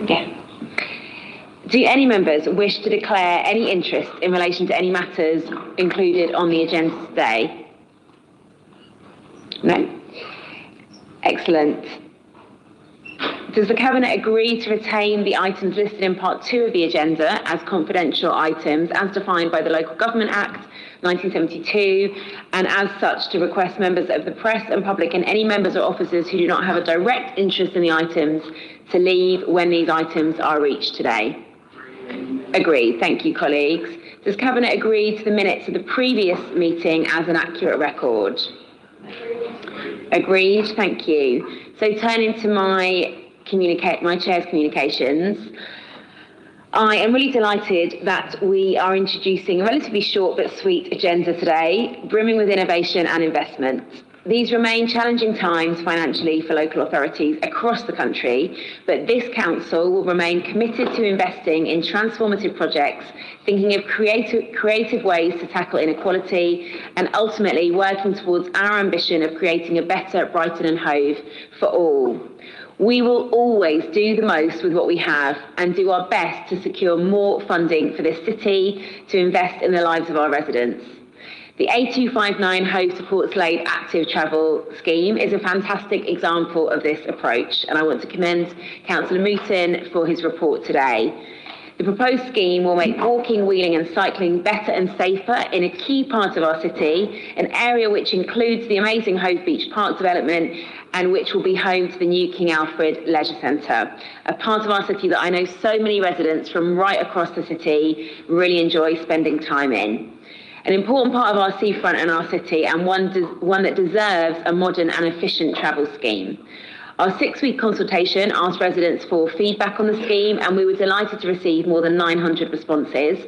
Yeah. Do any members wish to declare any interest in relation to any matters included on the agenda today? No? Excellent. Does the Cabinet agree to retain the items listed in Part 2 of the agenda as confidential items as defined by the Local Government Act 1972, and as such to request members of the press and public and any members or officers who do not have a direct interest in the items to leave when these items are reached today? Agreed. Thank you, colleagues. Does Cabinet agree to the minutes of the previous meeting as an accurate record? Agreed. Thank you. So turning to my chair's communications, I am really delighted that we are introducing a relatively short but sweet agenda today, brimming with innovation and investment. These remain challenging times financially for local authorities across the country, but this council will remain committed to investing in transformative projects, thinking of creative ways to tackle inequality, and ultimately working towards our ambition of creating a better Brighton and Hove for all. We will always do the most with what we have and do our best to secure more funding for this city to invest in the lives of our residents. The A259 Hove Supports Laid Active Travel Scheme is a fantastic example of this approach, and I want to commend Councillor Mooten for his report today. The proposed scheme will make walking, wheeling and cycling better and safer in a key part of our city, an area which includes the amazing Hove Beach Park development and which will be home to the new King Alfred Leisure Centre, a part of our city that I know so many residents from right across the city really enjoy spending time in. An important part of our seafront and our city, and one that deserves a modern and efficient travel scheme. Our 6-week consultation asked residents for feedback on the scheme, and we were delighted to receive more than 900 responses.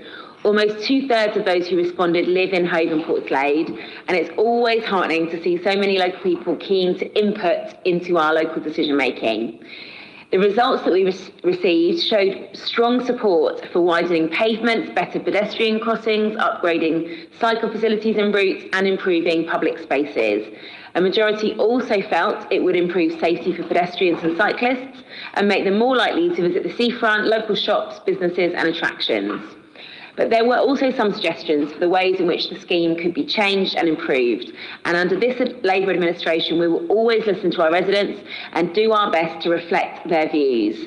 Almost 2/3 of those who responded live in Hove and Portslade, and it's always heartening to see so many local people keen to input into our local decision making. The results that we received showed strong support for widening pavements, better pedestrian crossings, upgrading cycle facilities and routes, and improving public spaces. A majority also felt it would improve safety for pedestrians and cyclists and make them more likely to visit the seafront, local shops, businesses and attractions. But there were also some suggestions for the ways in which the scheme could be changed and improved. And under this Labour administration, we will always listen to our residents and do our best to reflect their views.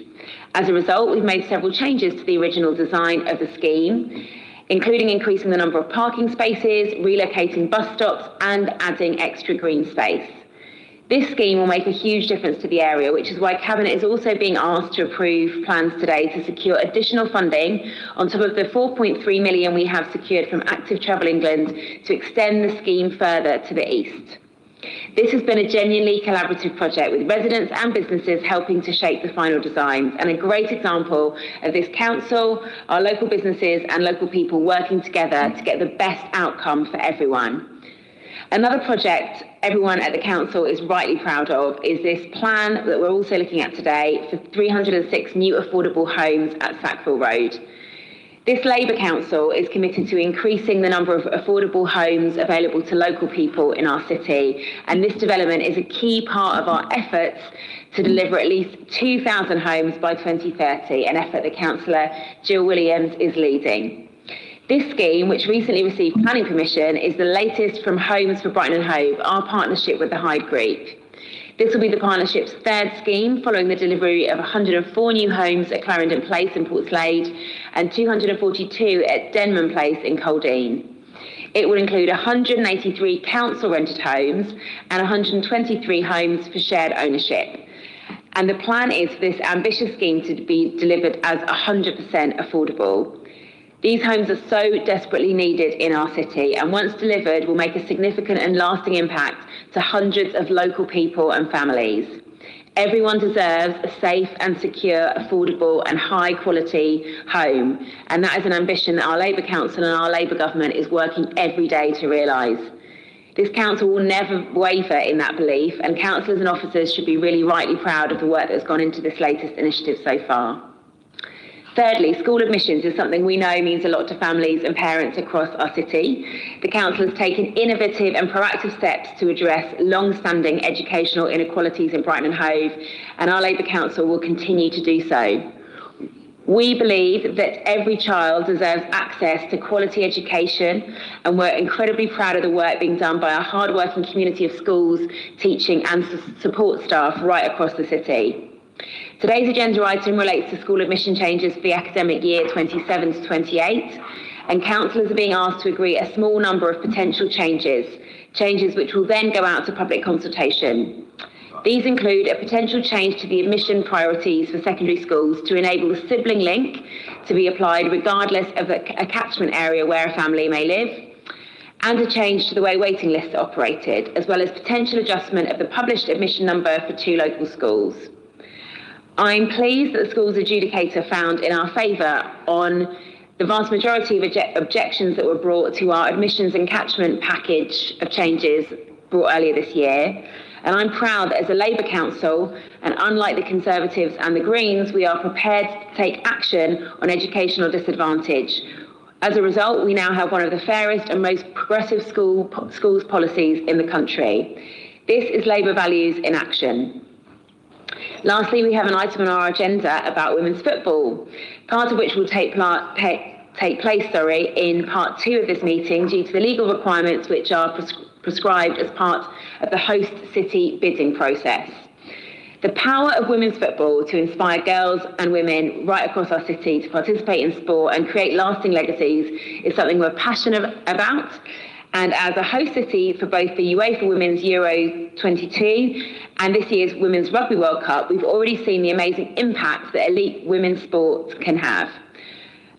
As a result, we've made several changes to the original design of the scheme, including increasing the number of parking spaces, relocating bus stops, and adding extra green space. This scheme will make a huge difference to the area, which is why Cabinet is also being asked to approve plans today to secure additional funding on top of the 4.3 million we have secured from Active Travel England to extend the scheme further to the east. This has been a genuinely collaborative project with residents and businesses helping to shape the final designs, and a great example of this council, our local businesses and local people working together to get the best outcome for everyone. Another project everyone at the council is rightly proud of is this plan that we're also looking at today for 306 new affordable homes at Sackville Road. This Labour Council is committed to increasing the number of affordable homes available to local people in our city, and this development is a key part of our efforts to deliver at least 2,000 homes by 2030, an effort that Councillor Jill Williams is leading. This scheme, which recently received planning permission, is the latest from Homes for Brighton and Hove, our partnership with the Hyde Group. This will be the partnership's third scheme, following the delivery of 104 new homes at Clarendon Place in Portslade and 242 at Denman Place in Coldine. It will include 183 council-rented homes and 123 homes for shared ownership. And the plan is for this ambitious scheme to be delivered as 100% affordable. These homes are so desperately needed in our city, and once delivered will make a significant and lasting impact to hundreds of local people and families. Everyone deserves a safe and secure, affordable and high quality home, and that is an ambition that our Labour Council and our Labour government is working every day to realise. This council will never waver in that belief, and councillors and officers should be really rightly proud of the work that has gone into this latest initiative so far. Thirdly, school admissions is something we know means a lot to families and parents across our city. The council has taken innovative and proactive steps to address long-standing educational inequalities in Brighton and Hove, and our Labour Council will continue to do so. We believe that every child deserves access to quality education, and we're incredibly proud of the work being done by our hard-working community of schools, teaching and support staff right across the city. Today's agenda item relates to school admission changes for the academic year 27 to 28, and councillors are being asked to agree a small number of potential changes which will then go out to public consultation. These include a potential change to the admission priorities for secondary schools to enable the sibling link to be applied regardless of a catchment area where a family may live, and a change to the way waiting lists are operated, as well as potential adjustment of the published admission number for 2 local schools. I'm pleased that the schools adjudicator found in our favour on the vast majority of objections that were brought to our admissions and catchment package of changes brought earlier this year. And I'm proud that as a Labour Council, and unlike the Conservatives and the Greens, we are prepared to take action on educational disadvantage. As a result, we now have one of the fairest and most progressive schools policies in the country. This is Labour values in action. Lastly, we have an item on our agenda about women's football, part of which will take place in part 2 of this meeting due to the legal requirements which are prescribed as part of the host city bidding process. The power of women's football to inspire girls and women right across our city to participate in sport and create lasting legacies is something we're passionate about. And as a host city for both the UEFA Women's Euro 22 and this year's Women's Rugby World Cup, we've already seen the amazing impact that elite women's sports can have.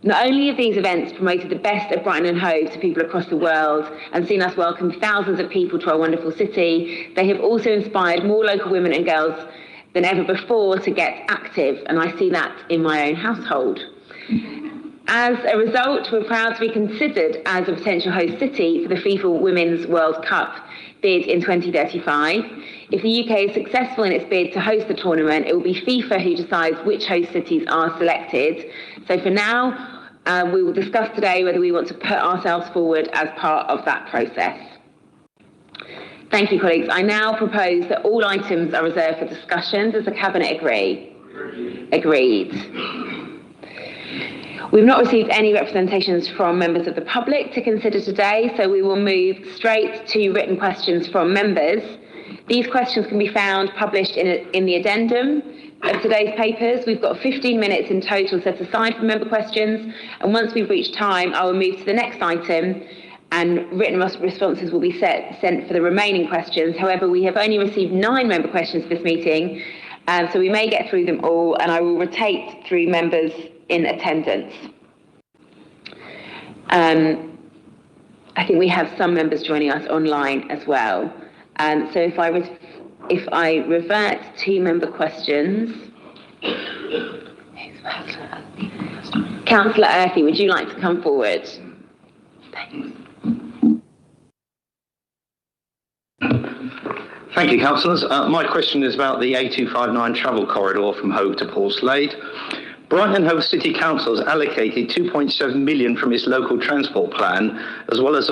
Not only have these events promoted the best of Brighton and Hove to people across the world and seen us welcome thousands of people to our wonderful city, they have also inspired more local women and girls than ever before to get active, and I see that in my own household. As a result, we're proud to be considered as a potential host city for the FIFA Women's World Cup bid in 2035. If the UK is successful in its bid to host the tournament, it will be FIFA who decides which host cities are selected. So for now, we will discuss today whether we want to put ourselves forward as part of that process. Thank you, colleagues. I now propose that all items are reserved for discussion. Does the Cabinet agree? Agreed. We've not received any representations from members of the public to consider today, so we will move straight to written questions from members. These questions can be found published in the addendum of today's papers. We've got 15 minutes in total set aside for member questions, and once we've reached time, I will move to the next item, and written responses will be sent for the remaining questions. However, we have only received 9 member questions for this meeting, so we may get through them all, and I will rotate through members in attendance. I think we have some members joining us online as well. So if I revert to member questions, Councillor Earthy, would you like to come forward? Thanks. Thank you, councillors. My question is about the A259 travel corridor from Hove to Portslade. Brighton and Hove City Council has allocated 2.7 million from its local transport plan, as well as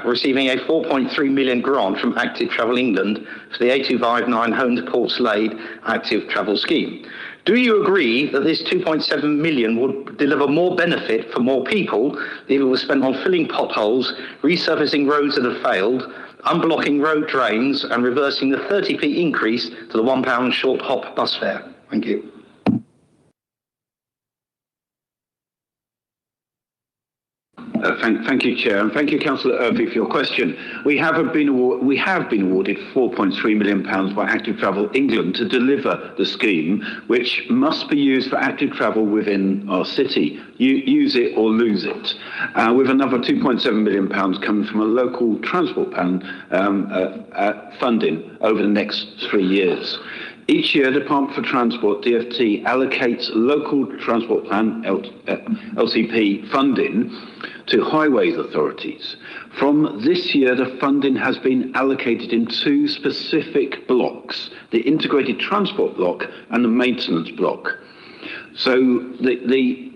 receiving a 4.3 million grant from Active Travel England for the A259 Home to Portslade Active Travel Scheme. Do you agree that this 2.7 million would deliver more benefit for more people if it was spent on filling potholes, resurfacing roads that have failed, unblocking road drains, and reversing the 30p increase to the £1 short hop bus fare? Thank you. Thank you, Chair, and thank you, Councillor Earthy, for your question. We have been awarded £4.3 million by Active Travel England to deliver the scheme, which must be used for active travel within our city. Use it or lose it. With another £2.7 million coming from a local transport plan funding over the next 3 years. Each year, Department for Transport, DFT, allocates local transport plan, LCP, funding to highways authorities. From this year, the funding has been allocated in 2 specific blocks, the integrated transport block and the maintenance block. So the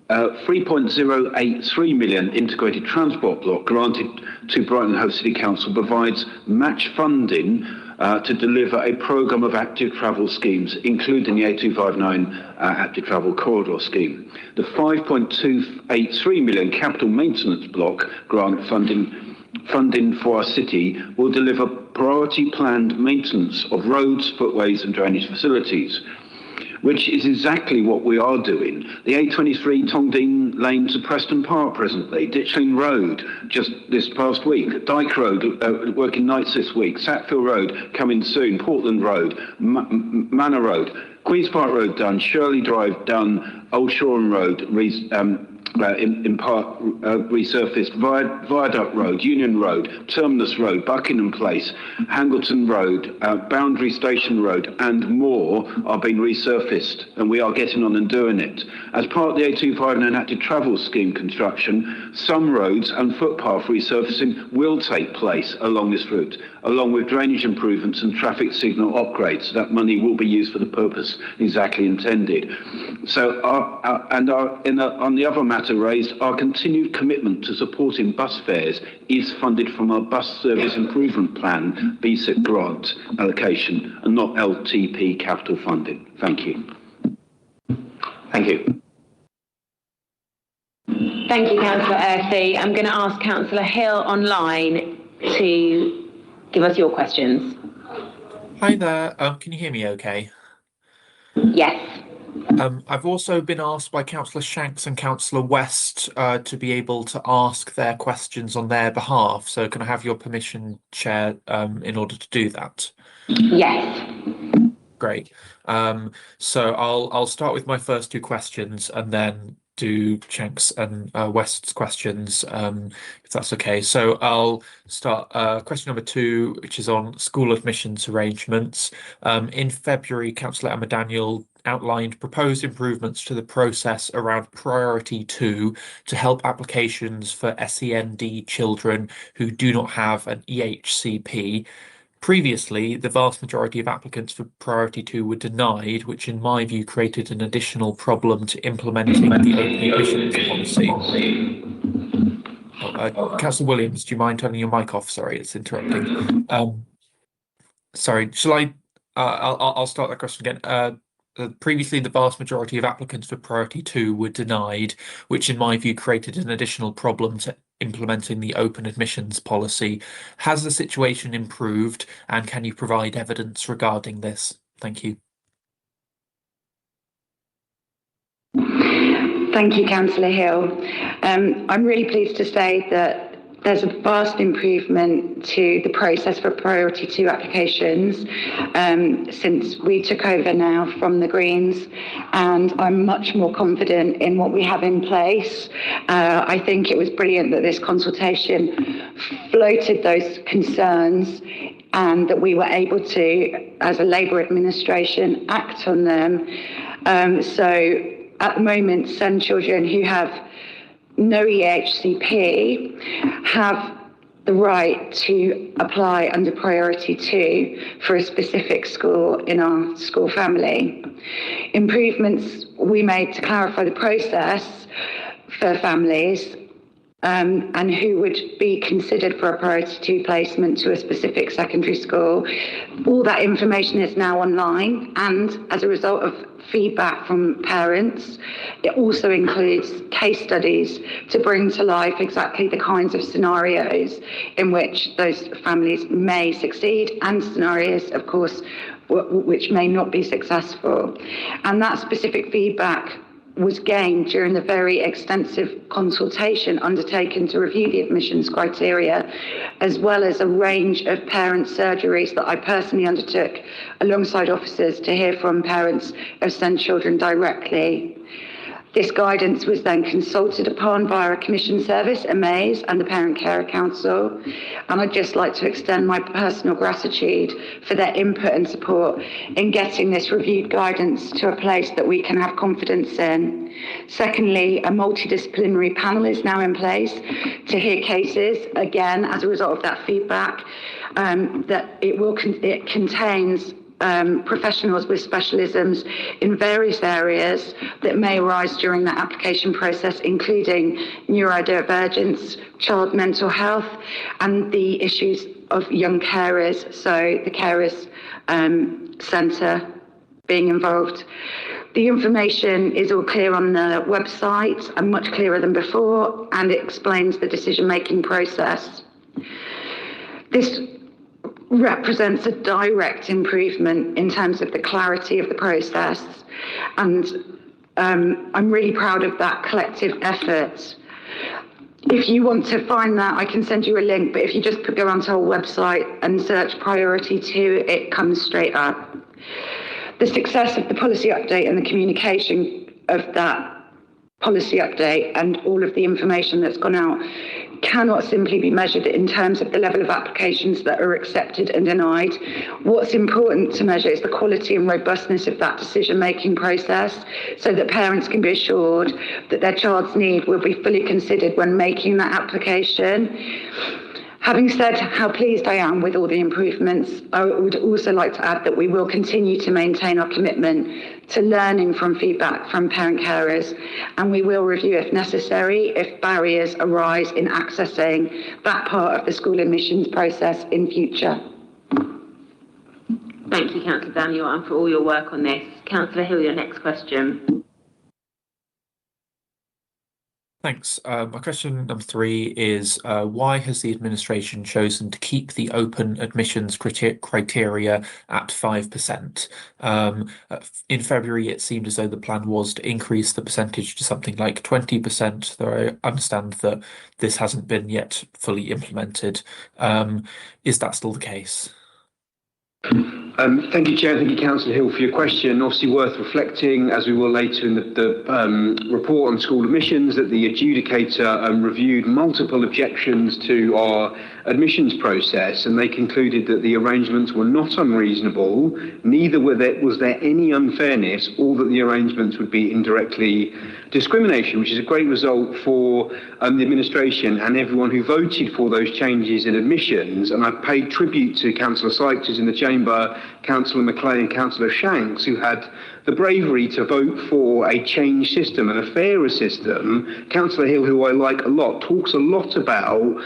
3.083 million integrated transport block granted to Brighton and Hove City Council provides match funding to deliver a programme of active travel schemes, including the A259 active travel corridor scheme. The 5.283 million capital maintenance block grant funding for our city will deliver priority planned maintenance of roads, footways and drainage facilities, which is exactly what we are doing. The A23 Tongding Lane to Preston Park presently, Ditchling Road just this past week, Dyke Road working nights this week, Sackville Road coming soon, Portland Road, Manor Road, Queen's Park Road done, Shirley Drive done, Old Shoreham Road in part resurfaced, Viaduct Road, Union Road, Terminus Road, Buckingham Place, Hangleton Road, Boundary Station Road and more are being resurfaced, and we are getting on and doing it. As part of the A259 active travel scheme construction, some roads and footpath resurfacing will take place along this route, along with drainage improvements and traffic signal upgrades. So that money will be used for the purpose exactly intended. So on the other matter raised, our continued commitment to supporting bus fares is funded from our Bus Service Improvement Plan BSIP grant allocation and not LTP capital funding. Thank you. Thank you. Thank you, Councillor Earthy. I'm going to ask Councillor Hill online to give us your questions. Hi there. Can you hear me okay? Yes. I've also been asked by Councillor Shanks and Councillor West to be able to ask their questions on their behalf. So can I have your permission, Chair, in order to do that? Yes. Great. So I'll start with my first two questions and then do Shanks and West's questions, if that's okay. So I'll start question number 2, which is on school admissions arrangements. In February, Councillor Emma Daniel outlined proposed improvements to the process around priority 2 to help applications for SEND children who do not have an EHCP. Previously, the vast majority of applicants for priority 2 were denied, which in my view created an additional problem to implementing the open admissions policy. Councillor Williams, do you mind turning your mic off? Sorry, it's interrupting. Sorry, shall I? I'll start that question again. Previously, the vast majority of applicants for priority 2 were denied, which in my view created an additional problem to implementing the open admissions policy. Has the situation improved, and can you provide evidence regarding this? Thank you. Thank you, Councillor Hill. I'm really pleased to say that there's a vast improvement to the process for priority 2 applications since we took over now from the Greens, and I'm much more confident in what we have in place. I think it was brilliant that this consultation floated those concerns and that we were able to, as a Labour administration, act on them. So at the moment, SEND children who have no EHCP have the right to apply under priority 2 for a specific school in our school family. Improvements we made to clarify the process for families and who would be considered for a priority 2 placement to a specific secondary school. All that information is now online, and as a result of feedback from parents, it also includes case studies to bring to life exactly the kinds of scenarios in which those families may succeed and scenarios, of course, which may not be successful. And that specific feedback was gained during the very extensive consultation undertaken to review the admissions criteria, as well as a range of parent surgeries that I personally undertook alongside officers to hear from parents of SEND children directly. This guidance was then consulted upon via a commission service, Amaze, and the Parent Carer Council. And I'd just like to extend my personal gratitude for their input and support in getting this reviewed guidance to a place that we can have confidence in. Secondly, a multidisciplinary panel is now in place to hear cases, again, as a result of that feedback, that it contains professionals with specialisms in various areas that may arise during that application process, including neurodivergence, child mental health, and the issues of young carers, so the carers centre being involved. The information is all clear on the website and much clearer than before, and it explains the decision-making process. This represents a direct improvement in terms of the clarity of the process, and I'm really proud of that collective effort. If you want to find that, I can send you a link, but if you just go onto our website and search priority 2, it comes straight up. The success of the policy update and the communication of that policy update and all of the information that's gone out cannot simply be measured in terms of the level of applications that are accepted and denied. What's important to measure is the quality and robustness of that decision-making process, so that parents can be assured that their child's need will be fully considered when making that application. Having said how pleased I am with all the improvements, I would also like to add that we will continue to maintain our commitment to learning from feedback from parent carers, and we will review if necessary if barriers arise in accessing that part of the school admissions process in future. Thank you, Councillor Daniel, and for all your work on this. Councillor Hill, your next question. Thanks. My question number 3 is why has the administration chosen to keep the open admissions criteria at 5%? In February, it seemed as though the plan was to increase the percentage to something like 20%, though I understand that this hasn't been yet fully implemented. Is that still the case? Thank you, Chair. Thank you, Councillor Hill, for your question. Obviously worth reflecting, as we will later in the report on school admissions, that the adjudicator reviewed multiple objections to our admissions process, and they concluded that the arrangements were not unreasonable, neither was there any unfairness, or that the arrangements would be indirectly discrimination, which is a great result for the administration and everyone who voted for those changes in admissions. And I've paid tribute to Councillor Sykes, who's in the chamber, Councillor Macleay and Councillor Shanks, who had the bravery to vote for a changed system and a fairer system. Councillor Hill, who I like a lot, talks a lot about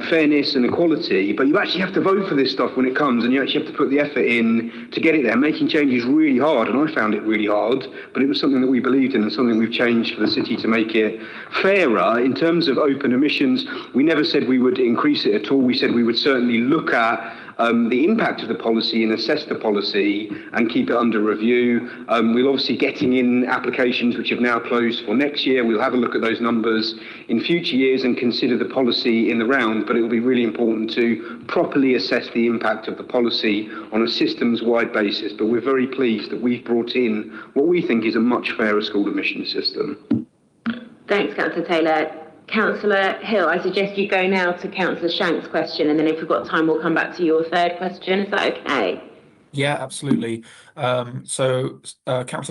fairness and equality, but you actually have to vote for this stuff when it comes, and you actually have to put the effort in to get it there. Making change is really hard, and I found it really hard, but it was something that we believed in and something we've changed for the city to make it fairer. In terms of open admissions, we never said we would increase it at all. We said we would certainly look at the impact of the policy and assess the policy and keep it under review. We'll obviously getting in applications which have now closed for next year. We'll have a look at those numbers in future years and consider the policy in the round, but it will be really important to properly assess the impact of the policy on a systems-wide basis. But we're very pleased that we've brought in what we think is a much fairer school admission system. Thanks, Councillor Taylor. Councillor Hill, I suggest you go now to Councillor Shanks' question, and then if we've got time, we'll come back to your third question. Is that okay? Yeah, absolutely. Councillor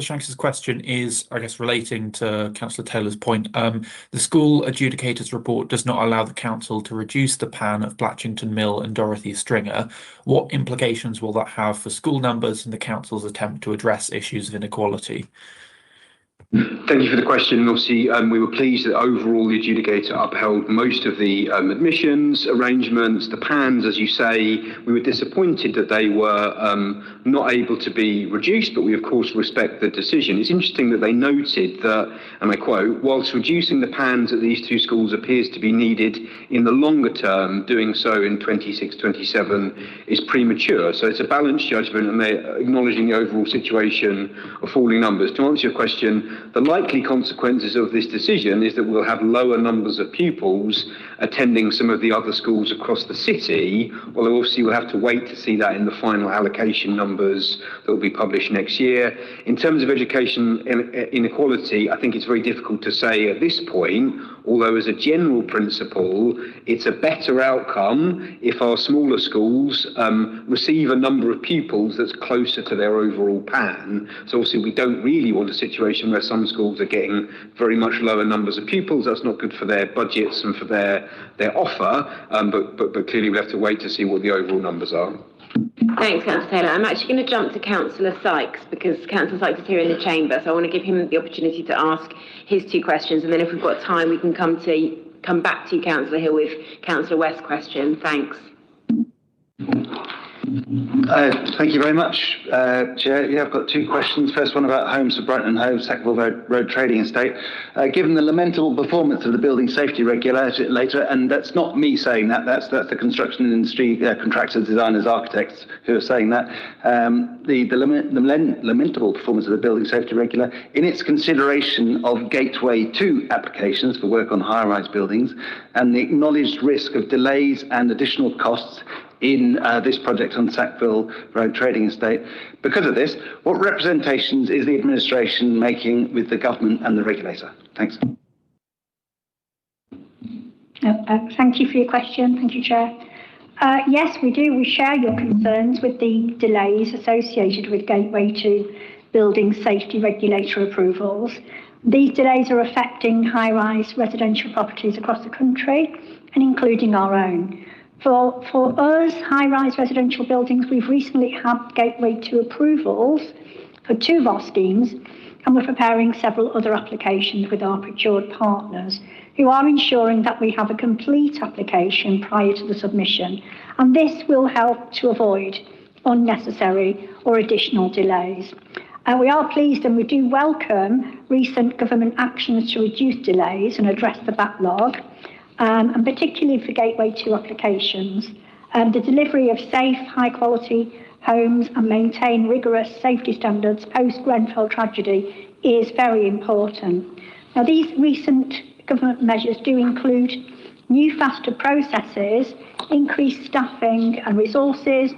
Shanks' question is, I guess, relating to Councillor Taylor's point. The school adjudicator's report does not allow the council to reduce the PAN of Blatchington Mill and Dorothy Stringer. What implications will that have for school numbers and the council's attempt to address issues of inequality? Thank you for the question. Obviously, we were pleased that overall the adjudicator upheld most of the admissions arrangements, the PANs, as you say. We were disappointed that they were not able to be reduced, but we of course respect the decision. It's interesting that they noted that, and I quote, whilst reducing the PANs at these two schools appears to be needed in the longer term, doing so in 26-27 is premature. So it's a balanced judgment, and they're acknowledging the overall situation of falling numbers. To answer your question, the likely consequences of this decision is that we'll have lower numbers of pupils attending some of the other schools across the city, although obviously we'll have to wait to see that in the final allocation numbers that will be published next year. In terms of education inequality, I think it's very difficult to say at this point, although as a general principle, it's a better outcome if our smaller schools receive a number of pupils that's closer to their overall PAN. So obviously we don't really want a situation where some schools are getting very much lower numbers of pupils. That's not good for their budgets and for their offer, but clearly we have to wait to see what the overall numbers are. Thanks, Councillor Taylor. I'm actually going to jump to Councillor Sykes because Councillor Sykes is here in the chamber, so I want to give him the opportunity to ask his two questions, and then if we've got time, we can come back to you, Councillor Hill, with Councillor West's question. Thanks. Thank you very much, Chair. Yeah, I've got two questions. First one about homes for Brighton and Hove, Sackville Road Trading Estate. Given the lamentable performance of the building safety regulator, and that's not me saying that, that's the construction industry, contractors, designers, architects who are saying that, the lamentable performance of the building safety regulator in its consideration of Gateway 2 applications for work on high-rise buildings and the acknowledged risk of delays and additional costs in this project on Sackville Road Trading Estate. Because of this, what representations is the administration making with the government and the regulator? Thanks. Thank you for your question. Thank you, Chair. Yes, we do. We share your concerns with the delays associated with Gateway 2 building safety regulator approvals. These delays are affecting high-rise residential properties across the country and including our own. For us, high-rise residential buildings, we've recently had Gateway 2 approvals for two of our schemes, and we're preparing several other applications with our procured partners who are ensuring that we have a complete application prior to the submission. And this will help to avoid unnecessary or additional delays. We are pleased and we do welcome recent government actions to reduce delays and address the backlog. And particularly for Gateway 2 applications, the delivery of safe, high-quality homes and maintain rigorous safety standards post-Grenfell tragedy is very important. Now, these recent government measures do include new, faster processes, increased staffing and resources,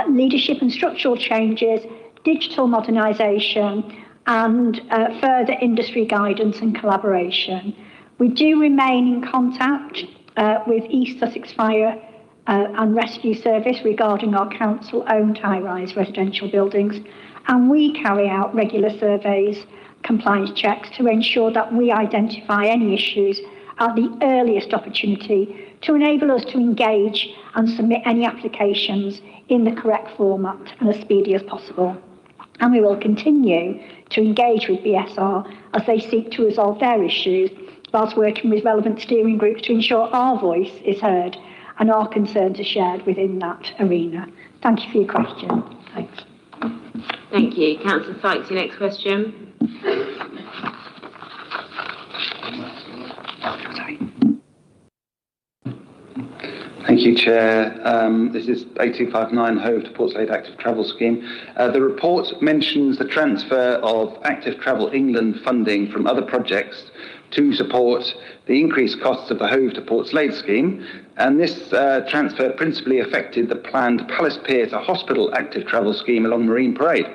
leadership and structural changes, digital modernisation, and further industry guidance and collaboration. We do remain in contact with East Sussex Fire and Rescue Service regarding our council-owned high-rise residential buildings, and we carry out regular surveys, compliance checks to ensure that we identify any issues at the earliest opportunity to enable us to engage and submit any applications in the correct format and as speedy as possible. And we will continue to engage with BSR as they seek to resolve their issues, whilst working with relevant steering groups to ensure our voice is heard and our concerns are shared within that arena. Thank you for your question. Thanks. Thank you. Councillor Sykes, your next question. Thank you, Chair. This is 8259 Hove to Portslade Active Travel Scheme. The report mentions the transfer of Active Travel England funding from other projects to support the increased costs of the Hove to Portslade scheme, and this transfer principally affected the planned Palace Pier to Hospital Active Travel Scheme along Marine Parade.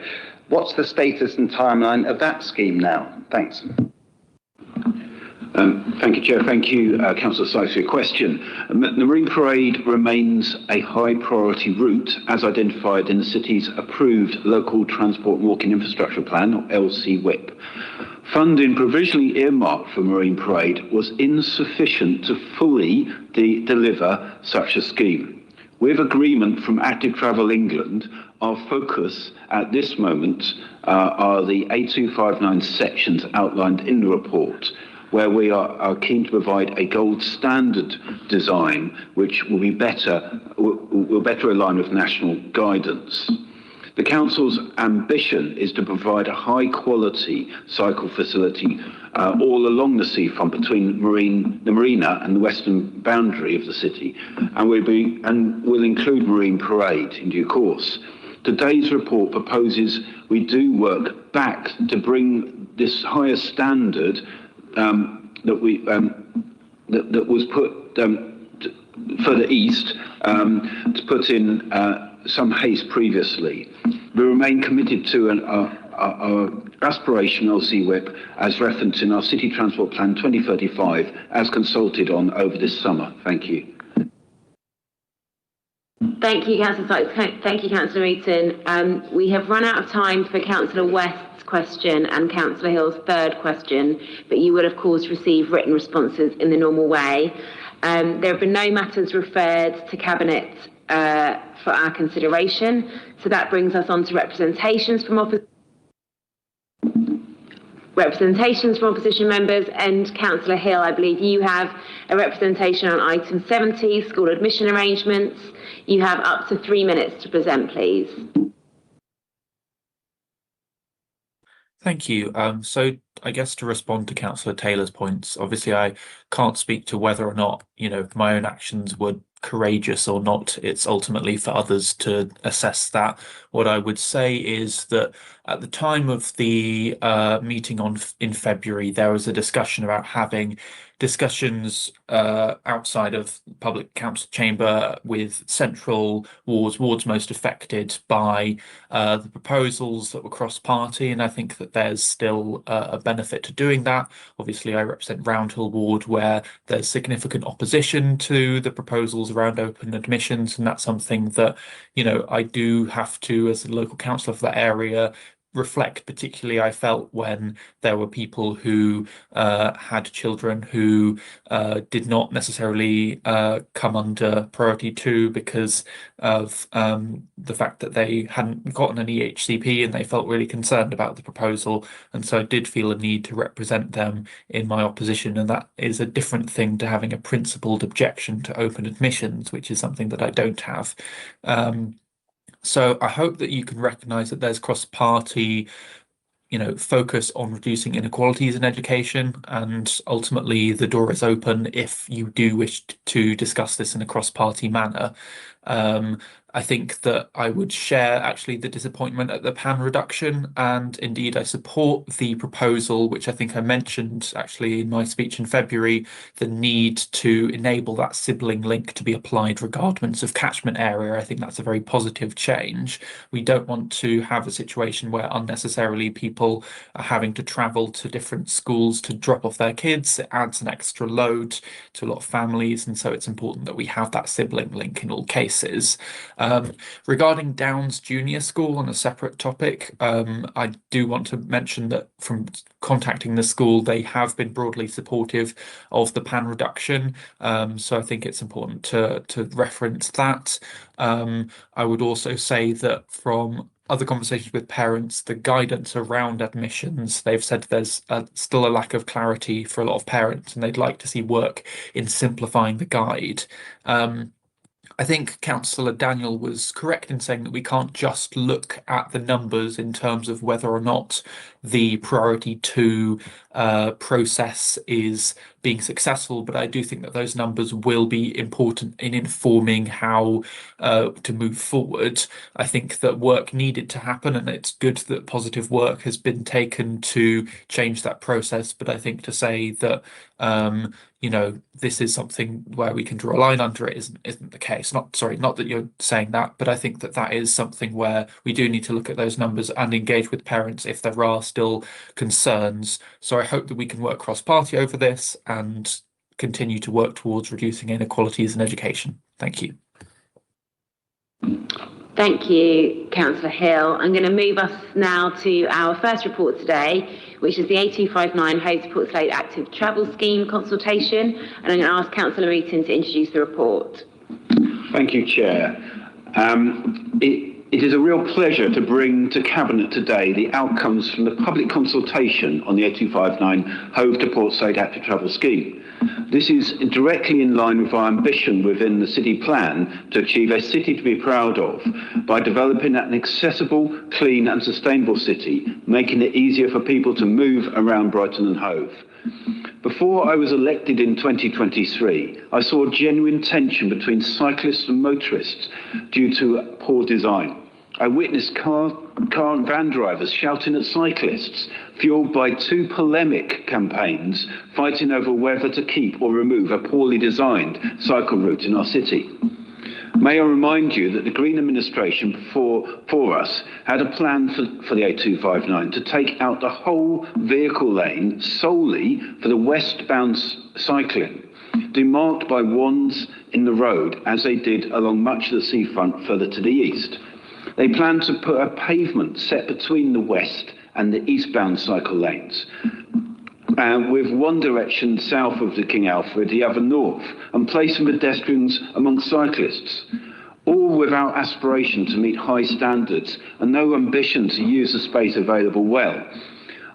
What's the status and timeline of that scheme now? Thanks. Thank you, Chair. Thank you, Councillor Sykes, for your question. The Marine Parade remains a high priority route as identified in the city's approved Local Transport and Walking Infrastructure Plan, or LCWIP. Funding provisionally earmarked for Marine Parade was insufficient to fully deliver such a scheme. With agreement from Active Travel England, our focus at this moment are the A259 sections outlined in the report, where we are keen to provide a gold standard design which will be will better align with national guidance. The Council's ambition is to provide a high quality cycle facility all along the seafront between the marina and the western boundary of the city, and will include Marine Parade in due course. Today's report proposes we do work back to bring this higher standard that was put further east to put in some haste previously. We remain committed to our aspirational CWIP as referenced in our City Transport Plan 2035 as consulted on over this summer. Thank you. Thank you, Councillor Sykes. Thank you, Councillor Eaton. We have run out of time for Councillor West's question and Councillor Hill's third question, but you would, of course, receive written responses in the normal way. There have been no matters referred to Cabinet for our consideration, so that brings us on to representations from opposition. representations from opposition members, and Councillor Hill, I believe you have a representation on item 70, school admission arrangements. You have up to 3 minutes to present, please. Thank you. So I guess to respond to Councillor Taylor's points, obviously I can't speak to whether or not, my own actions were courageous or not. It's ultimately for others to assess that. What I would say is that at the time of the meeting in February, there was a discussion about having discussions outside of public council chamber with central wards most affected by the proposals that were cross-party, and I think that there's still a benefit to doing that. Obviously, I represent Roundhill Ward, where there's significant opposition to the proposals around open admissions, and that's something that I do have to, as a local councillor for that area, reflect. Particularly I felt when there were people who had children who did not necessarily come under priority 2 because of the fact that they hadn't gotten an EHCP, and they felt really concerned about the proposal, and so I did feel a need to represent them in my opposition, and that is a different thing to having a principled objection to open admissions, which is something that I don't have. So I hope that you can recognise that there's cross-party, focus on reducing inequalities in education, and ultimately the door is open if you do wish to discuss this in a cross-party manner. I think that I would share actually the disappointment at the PAN reduction, and indeed I support the proposal, which I think I mentioned actually in my speech in February, the need to enable that sibling link to be applied regardless of catchment area. I think that's a very positive change. We don't want to have a situation where unnecessarily people are having to travel to different schools to drop off their kids. It adds an extra load to a lot of families, and so it's important that we have that sibling link in all cases. Regarding Downs Junior School, on a separate topic, I do want to mention that from contacting the school, they have been broadly supportive of the PAN reduction. So I think it's important to reference that. I would also say that from other conversations with parents, the guidance around admissions, they've said there's still a lack of clarity for a lot of parents, and they'd like to see work in simplifying the guide. I think Councillor Daniel was correct in saying that we can't just look at the numbers in terms of whether or not the priority 2 process is being successful, but I do think that those numbers will be important in informing how to move forward. I think that work needed to happen, and it's good that positive work has been taken to change that process, but I think to say that this is something where we can draw a line under it isn't the case. Not that you're saying that, but I think that is something where we do need to look at those numbers and engage with parents if there are still concerns. So I hope that we can work cross-party over this and continue to work towards reducing inequalities in education. Thank you. Thank you, Councillor Hill. I'm going to move us now to our first report today, which is the A259 Hove to Portslade Active Travel Scheme consultation, and I'm going to ask Councillor Eaton to introduce the report. Thank you, Chair. It is a real pleasure to bring to Cabinet today the outcomes from the public consultation on the A259 Hove to Portslade Active Travel Scheme. This is directly in line with our ambition within the city plan to achieve a city to be proud of by developing an accessible, clean and sustainable city, making it easier for people to move around Brighton and Hove. Before I was elected in 2023, I saw genuine tension between cyclists and motorists due to poor design. I witnessed car and van drivers shouting at cyclists, fueled by 2 polemic campaigns fighting over whether to keep or remove a poorly designed cycle route in our city. May I remind you that the Green administration before us had a plan for the A259 to take out the whole vehicle lane solely for the westbound cycling, demarked by wands in the road as they did along much of the seafront further to the east. They planned to put a pavement set between the west and the eastbound cycle lanes, with one direction south of the King Alfred, the other north, and placing pedestrians amongst cyclists, all without aspiration to meet high standards and no ambition to use the space available well.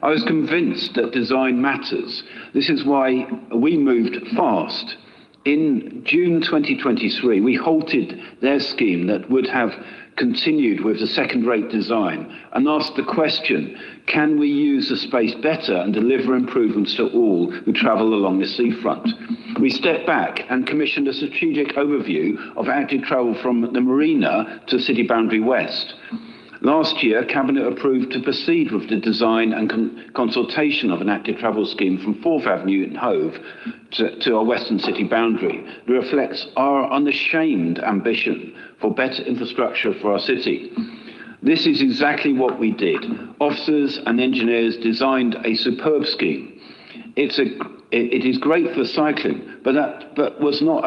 I was convinced that design matters. This is why we moved fast. In June 2023, we halted their scheme that would have continued with the second-rate design and asked the question, can we use the space better and deliver improvements to all who travel along the seafront? We stepped back and commissioned a strategic overview of active travel from the marina to City Boundary West. Last year, Cabinet approved to proceed with the design and consultation of an active travel scheme from 4th Avenue in Hove to our western city boundary. It reflects our unashamed ambition for better infrastructure for our city. This is exactly what we did. Officers and engineers designed a superb scheme. It is great for cycling, but was not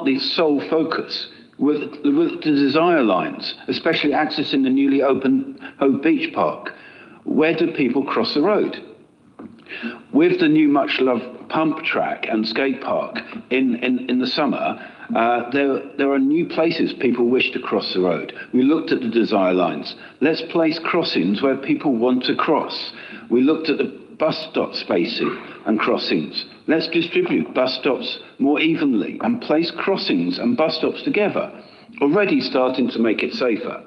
the sole focus. With the desire lines, especially accessing the newly opened Hove Beach Park, where do people cross the road? With the new much-loved pump track and skate park in the summer, there are new places people wish to cross the road. We looked at the desire lines. Let's place crossings where people want to cross. We looked at the bus stop spacing and crossings. Let's distribute bus stops more evenly and place crossings and bus stops together, already starting to make it safer.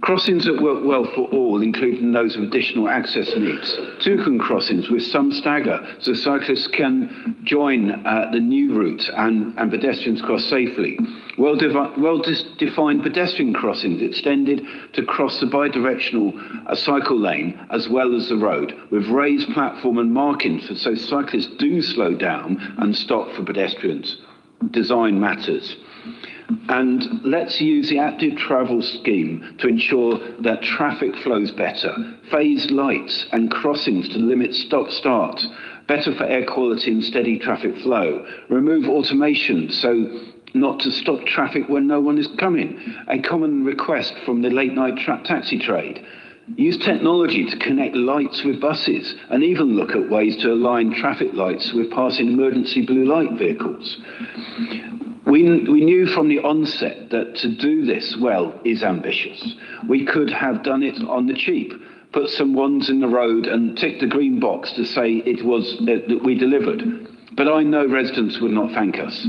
Crossings that work well for all, including those with additional access needs. Toucan crossings with some stagger, so cyclists can join the new route and pedestrians cross safely. Well-defined pedestrian crossings extended to cross the bi-directional cycle lane as well as the road, with raised platform and markings so cyclists do slow down and stop for pedestrians. Design matters. And let's use the active travel scheme to ensure that traffic flows better, phased lights and crossings to limit stop-start, better for air quality and steady traffic flow, remove automation so not to stop traffic when no one is coming, a common request from the late-night taxi trade. Use technology to connect lights with buses and even look at ways to align traffic lights with passing emergency blue light vehicles. We knew from the onset that to do this well is ambitious. We could have done it on the cheap, put some wands in the road and tick the green box to say that we delivered. But I know residents would not thank us.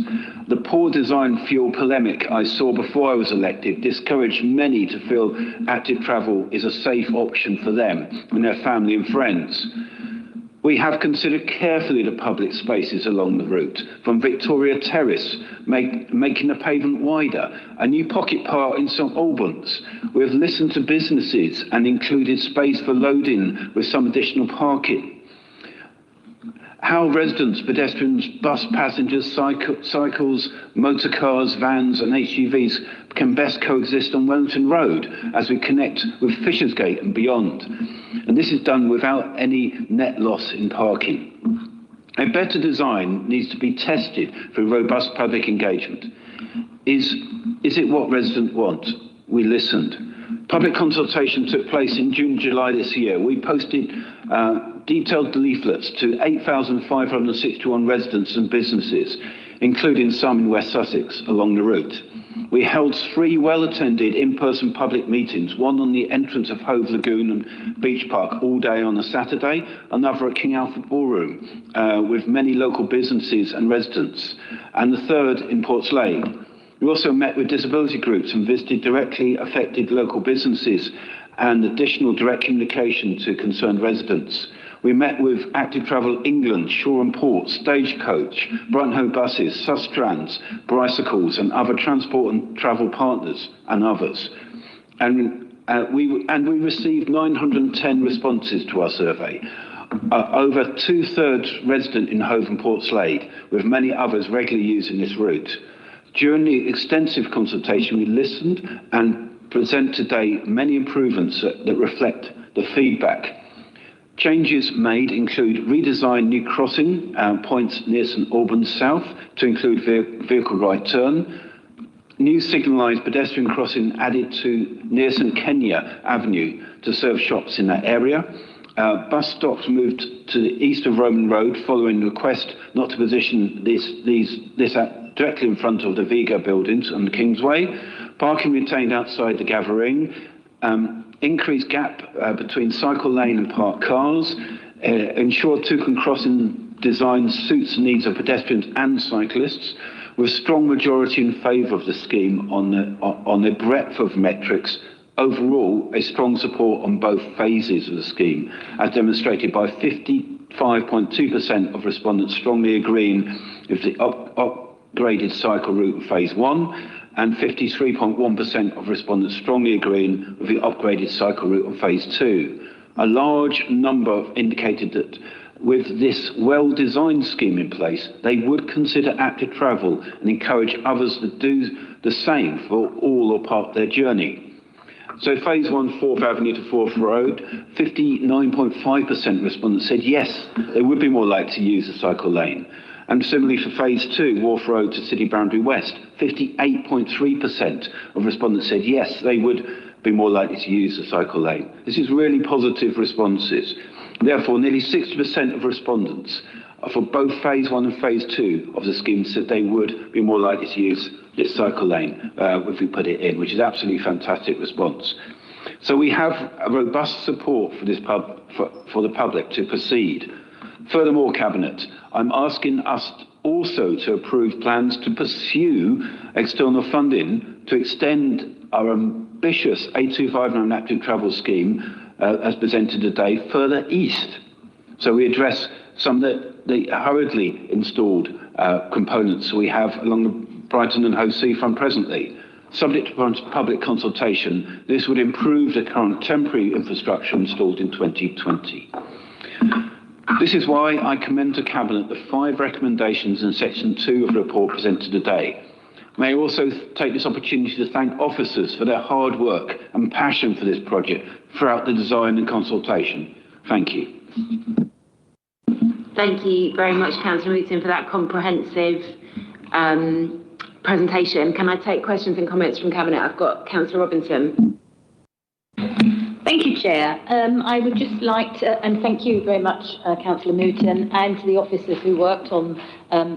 The poor design fuel polemic I saw before I was elected discouraged many to feel active travel is a safe option for them and their family and friends. We have considered carefully the public spaces along the route, from Victoria Terrace, making the pavement wider, a new pocket park in St Albans. We have listened to businesses and included space for loading with some additional parking. How residents, pedestrians, bus passengers, cycles, motor cars, vans and HGVs can best coexist on Wellington Road as we connect with Fishersgate and beyond. And this is done without any net loss in parking. A better design needs to be tested through robust public engagement. Is it what residents want? We listened. Public consultation took place in June, July this year. We posted detailed leaflets to 8,561 residents and businesses, including some in West Sussex along the route. We held 3 well-attended in-person public meetings, one on the entrance of Hove Lagoon and Beach Park all day on a Saturday, another at King Alfred Ballroom with many local businesses and residents, and the third in Portslade. We also met with disability groups and visited directly affected local businesses and additional direct communication to concerned residents. We met with Active Travel England, Shore and Port, Stagecoach, Brighton Hove Buses, Sustrans, Bicycles and other transport and travel partners and others. And we received 910 responses to our survey. Over 2/3 resident in Hove and Portslade, with many others regularly using this route. During the extensive consultation, we listened and present today many improvements that reflect the feedback. Changes made include redesign new crossing points near St Albans South to include vehicle right turn, new signalised pedestrian crossing added to near St Kenya Avenue to serve shops in that area. Bus stops moved to the east of Roman Road following the request not to position this directly in front of the Vigo buildings on the Kingsway. Parking retained outside the gathering. increase gap between cycle lane and parked cars, ensure two-can crossing design suits the needs of pedestrians and cyclists, with strong majority in favour of the scheme on the breadth of metrics. Overall, a strong support on both phases of the scheme, as demonstrated by 55.2% of respondents strongly agreeing with the upgraded cycle route of phase 1, and 53.1% of respondents strongly agreeing with the upgraded cycle route on phase 2. A large number indicated that with this well-designed scheme in place, they would consider active travel and encourage others to do the same for all or part of their journey. So phase 1, 4th Avenue to 4th Road, 59.5% respondents said yes, they would be more likely to use the cycle lane. And similarly for phase 2, Wharf Road to City Boundary West, 58.3% of respondents said yes, they would be more likely to use the cycle lane. This is really positive responses. Therefore, nearly 60% of respondents for both phase 1 and phase 2 of the scheme said they would be more likely to use this cycle lane if we put it in, which is absolutely fantastic response. So we have a robust support for this for the public to proceed. Furthermore, Cabinet, I'm asking us also to approve plans to pursue external funding to extend our ambitious A259 active travel scheme as presented today further east. So we address some of the hurriedly installed components we have along the Brighton and Hove seafront presently. Subject to public consultation, this would improve the current temporary infrastructure installed in 2020. This is why I commend to Cabinet the 5 recommendations in section 2 of the report presented today. May I also take this opportunity to thank officers for their hard work and passion for this project throughout the design and consultation. Thank you. Thank you very much, Councillor Wooten, for that comprehensive presentation. Can I take questions and comments from Cabinet? I've got Councillor Robinson. Thank you, Chair. I would just like to, and thank you very much, Councillor Wooten, and to the officers who worked on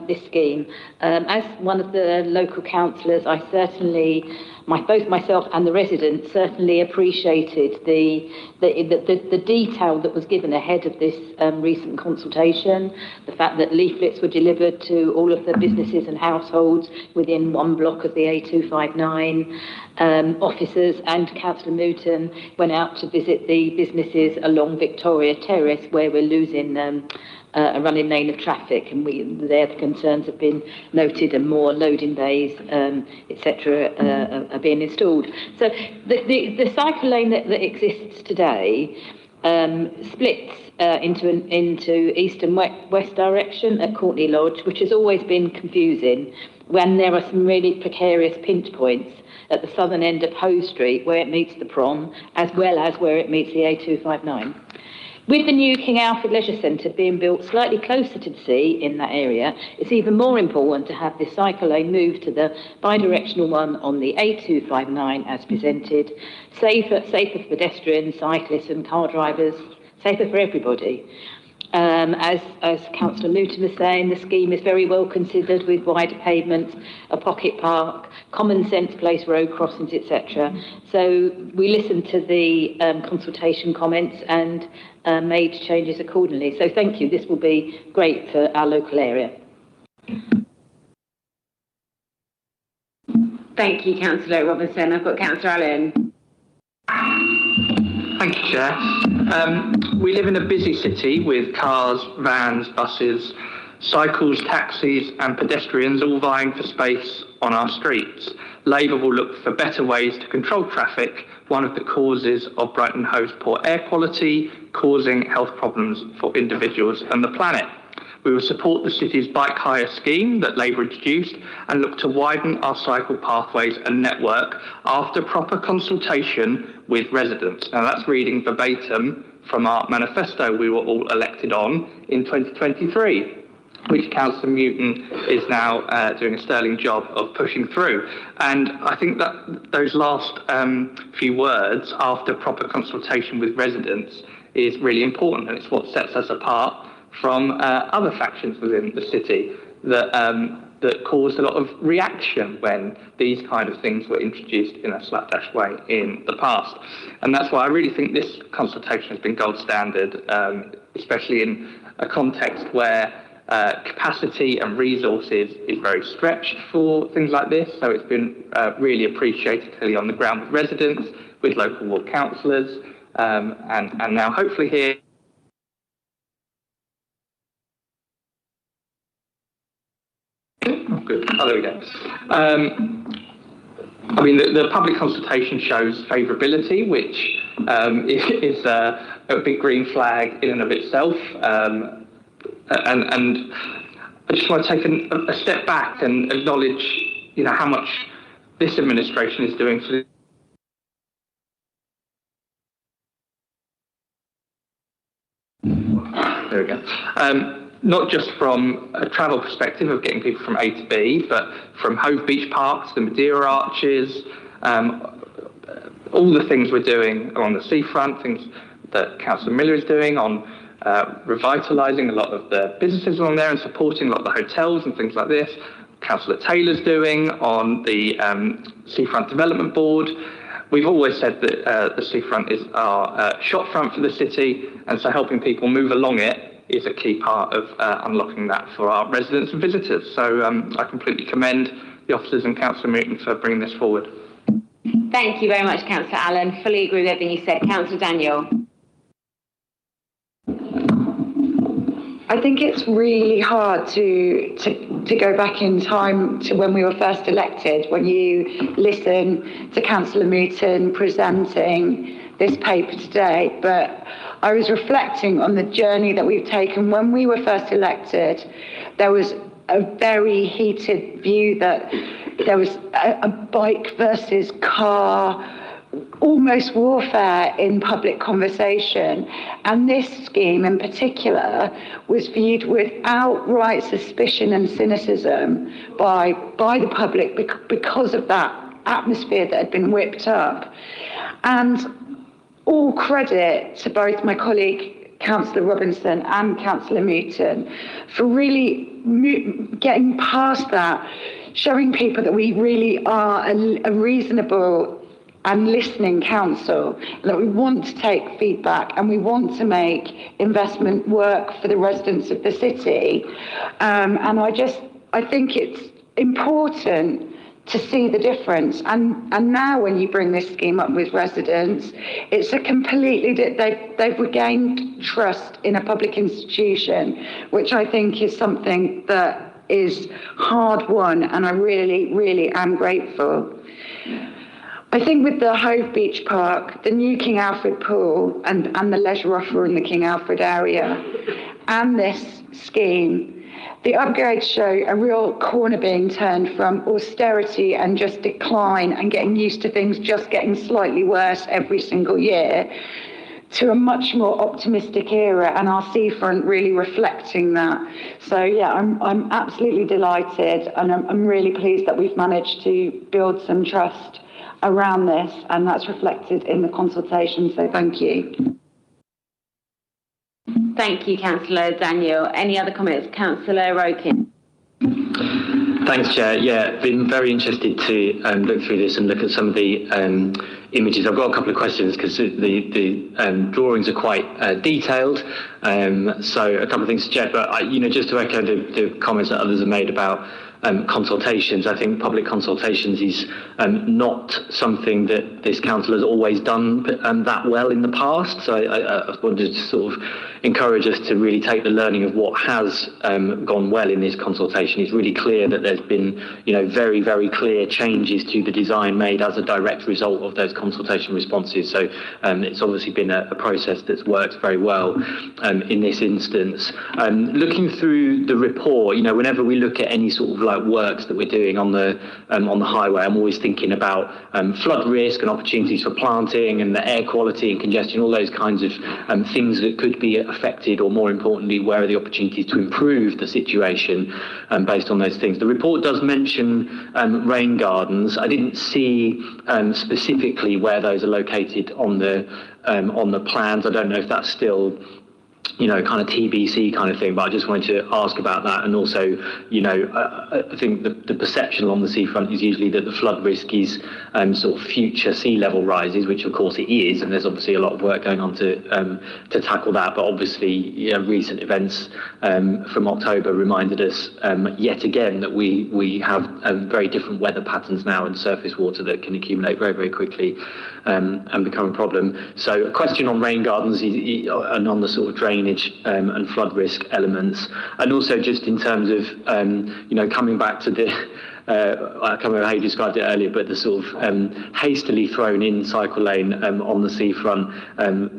this scheme. As one of the local councillors, I certainly, both myself and the residents certainly appreciated the detail that was given ahead of this recent consultation, the fact that leaflets were delivered to all of the businesses and households within one block of the A259. Officers and Councillor Wooten went out to visit the businesses along Victoria Terrace, where we're losing a running lane of traffic, and there the concerns have been noted, and more loading bays, etc., are being installed. So the cycle lane that exists today splits into east and west direction at Courtney Lodge, which has always been confusing when there are some really precarious pinch points at the southern end of Hove Street where it meets the prom, as well as where it meets the A259. With the new King Alfred Leisure Centre being built slightly closer to the sea in that area, it's even more important to have this cycle lane moved to the bi-directional one on the A259 as presented, safer for pedestrians, cyclists and car drivers, safer for everybody. As Councillor Wooten was saying, the scheme is very well considered with wider pavements, a pocket park, common sense place road crossings, etc. So we listened to the consultation comments and made changes accordingly. So thank you. This will be great for our local area. Thank you, Councillor Robinson. I've got Councillor Allen. Thank you, Chair. We live in a busy city with cars, vans, buses, cycles, taxis and pedestrians all vying for space on our streets. Labour will look for better ways to control traffic, one of the causes of Brighton Hove's poor air quality, causing health problems for individuals and the planet. We will support the city's bike hire scheme that Labour introduced and look to widen our cycle pathways and network after proper consultation with residents. Now that's reading verbatim from our manifesto we were all elected on in 2023, which Councillor Wooten is now doing a sterling job of pushing through. And I think that those last few words, after proper consultation with residents, is really important, and it's what sets us apart from other factions within the city that that caused a lot of reaction when these kind of things were introduced in a slapdash way in the past. And that's why I really think this consultation has been gold standard, especially in a context where capacity and resources is very stretched for things like this. So it's been really appreciated clearly on the ground with residents, with local ward councillors, and now hopefully here. Oh, good. Oh, there we go. I mean, the public consultation shows favourability, which is a big green flag in and of itself. And I just want to take a step back and acknowledge, how much this administration is doing for the There we go. Not just from a travel perspective of getting people from A to B, but from Hove Beach Park to the Madeira Arches, all the things we're doing along the seafront, things that Councillor Miller is doing on revitalising a lot of the businesses along there and supporting a lot of the hotels and things like this. Councillor Taylor's doing on the Seafront Development Board. We've always said that the seafront is our shop front for the city, and so helping people move along it is a key part of unlocking that for our residents and visitors. So I completely commend the officers and Councillor Newton for bringing this forward. Thank you very much, Councillor Allen. Fully agree with everything you said. Councillor Daniel. I think it's really hard to go back in time to when we were first elected, when you listen to Councillor Newton presenting this paper today. But I was reflecting on the journey that we've taken. When we were first elected, there was a very heated view that there was a bike versus car, almost warfare in public conversation. And this scheme in particular was viewed with outright suspicion and cynicism by the public because of that atmosphere that had been whipped up. And all credit to both my colleague Councillor Robinson and Councillor Newton for really getting past that, showing people that we really are a reasonable and listening council, that we want to take feedback and we want to make investment work for the residents of the city. And I think it's important to see the difference. And now when you bring this scheme up with residents, it's a completely, they've regained trust in a public institution, which I think is something that is hard won, and I really, really am grateful. I think with the Hove Beach Park, the new King Alfred pool and the leisure offer in the King Alfred area, and this scheme, the upgrades show a real corner being turned from austerity and just decline and getting used to things just getting slightly worse every single year to a much more optimistic era, and our seafront really reflecting that. So yeah, I'm absolutely delighted, and I'm really pleased that we've managed to build some trust around this, and that's reflected in the consultation, so thank you. Thank you, Councillor Daniel. Any other comments? Councillor Rokin. Thanks, Chair. Yeah, been very interested to look through this and look at some of the images. I've got a couple of questions because the drawings are quite detailed. So a couple of things to check, but just to echo the comments that others have made about consultations. I think public consultations is not something that this council has always done that well in the past. So I wanted to sort of encourage us to really take the learning of what has gone well in this consultation. It's really clear that there's been, very, very clear changes to the design made as a direct result of those consultation responses. So it's obviously been a process that's worked very well in this instance. Looking through the report, whenever we look at any sort of like works that we're doing on the highway, I'm always thinking about flood risk and opportunities for planting and the air quality and congestion, all those kinds of things that could be affected, or more importantly, where are the opportunities to improve the situation based on those things. The report does mention rain gardens. I didn't see specifically where those are located on the plans. I don't know if that's still kind of TBC kind of thing, but I just wanted to ask about that. And also, I think the perception along the seafront is usually that the flood risk is sort of future sea level rises, which of course it is, and there's obviously a lot of work going on to tackle that. But obviously, recent events from October reminded us yet again that we have very different weather patterns now and surface water that can accumulate very, very quickly and become a problem. So a question on rain gardens and on the sort of drainage and flood risk elements, and also just in terms of coming back to the I can't remember how you described it earlier, but the sort of hastily thrown in cycle lane on the seafront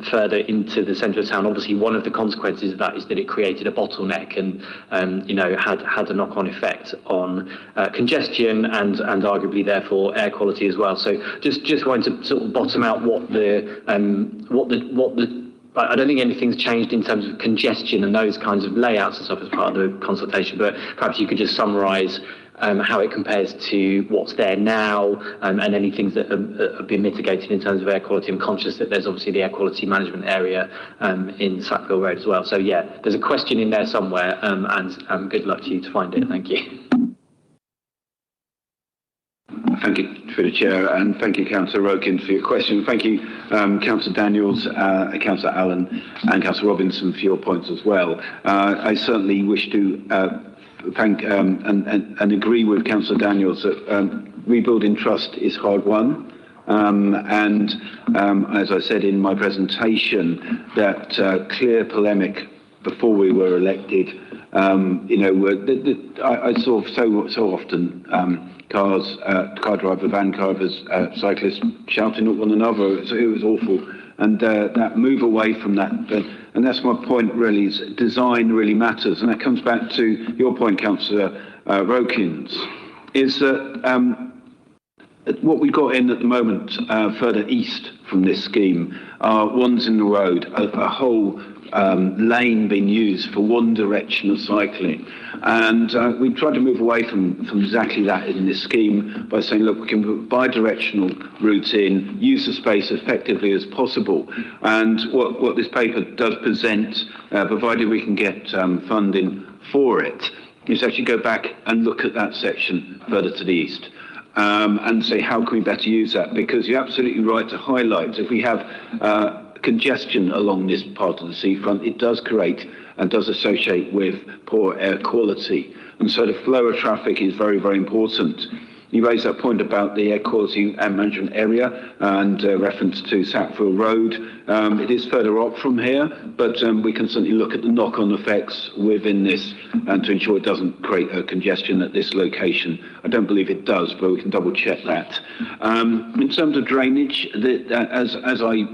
further into the centre of town. Obviously, one of the consequences of that is that it created a bottleneck and had a knock-on effect on congestion and arguably therefore air quality as well. So just wanted to sort of bottom out what the I don't think anything's changed in terms of congestion and those kinds of layouts and stuff as part of the consultation, but perhaps you could just summarise how it compares to what's there now and any things that have been mitigated in terms of air quality. I'm conscious that there's obviously the air quality management area in Sackville Road as well. So yeah, there's a question in there somewhere and good luck to you to find it. Thank you. Thank you for the Chair, and thank you, Councillor Rokin, for your question. Thank you, Councillor Daniels, Councillor Allen, and Councillor Robinson for your points as well. I certainly wish to thank and agree with Councillor Daniels that rebuilding trust is hard won. As I said in my presentation, that clear polemic before we were elected, I saw so often cars, car driver, van drivers, cyclists shouting at one another. It was awful. And that move away from that, and that's my point really, is design really matters. And that comes back to your point, Councillor Rokins, is that what we've got in at the moment further east from this scheme are ones in the road, a whole lane being used for one direction of cycling. And we tried to move away from exactly that in this scheme by saying, look, we can put bi-directional routes in, use the space effectively as possible. And what this paper does present, provided we can get funding for it, is actually go back and look at that section further to the east. And say, how can we better use that? Because you're absolutely right to highlight, if we have congestion along this part of the seafront, it does create and does associate with poor air quality. And so the flow of traffic is very, very important. You raised that point about the air quality management area and reference to Sackville Road. It is further up from here, but we can certainly look at the knock-on effects within this and to ensure it doesn't create a congestion at this location. I don't believe it does, but we can double check that. In terms of drainage, as I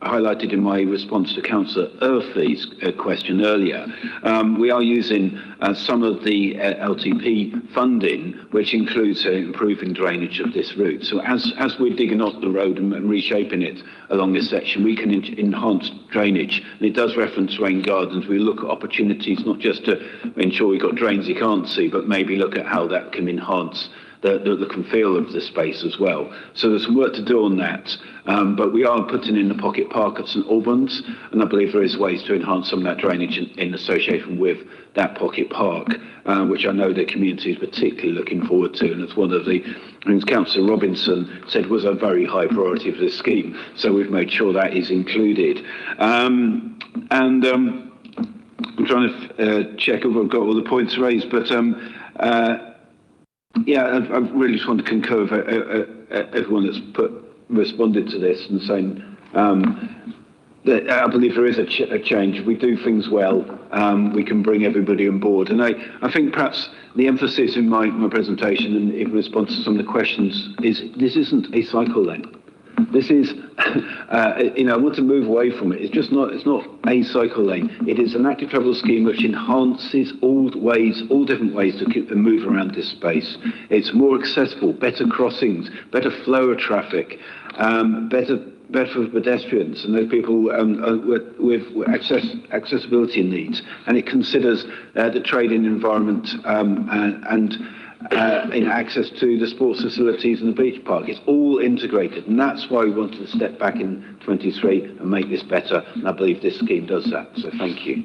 highlighted in my response to Councillor Urphy's question earlier, we are using some of the LTP funding, which includes improving drainage of this route. So as we're digging up the road and reshaping it along this section, we can enhance drainage. And it does reference rain gardens. We look at opportunities not just to ensure we've got drains you can't see, but maybe look at how that can enhance the look and feel of the space as well. So there's some work to do on that, but we are putting in the pocket park at St Albans, and I believe there is ways to enhance some of that drainage in association with that pocket park, which I know the community is particularly looking forward to, and it's one of the things Councillor Robinson said was a very high priority for this scheme, so we've made sure that is included. I'm trying to check if I've got all the points raised, but yeah, I really just want to concur with everyone that's responded to this and saying that I believe there is a change. If we do things well, we can bring everybody on board. And I think perhaps the emphasis in my presentation and in response to some of the questions is this isn't a cycle lane. This is, I want to move away from it. It's not a cycle lane. It is an active travel scheme which enhances all different ways to move around this space. It's more accessible, better crossings, better flow of traffic, better for pedestrians and those people with accessibility needs. And it considers the trading environment and in access to the sports facilities and the beach park. It's all integrated, and that's why we wanted to step back in 23 and make this better, and I believe this scheme does that. So thank you.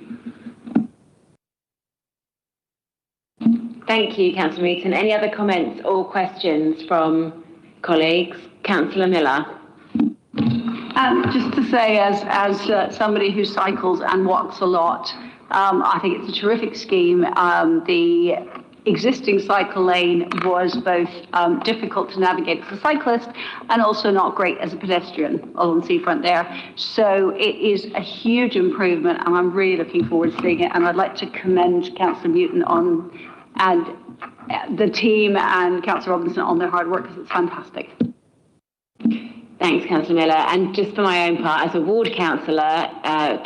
Thank you, Councillor Mooton. Any other comments or questions from colleagues? Councillor Miller. Just to say, as somebody who cycles and walks a lot, I think it's a terrific scheme. The existing cycle lane was both difficult to navigate as a cyclist and also not great as a pedestrian along seafront there. So it is a huge improvement, and I'm really looking forward to seeing it. And I'd like to commend Councillor Mooton and the team and Councillor Robinson on their hard work, because it's fantastic. Thanks, Councillor Miller. And just for my own part, as a ward councillor,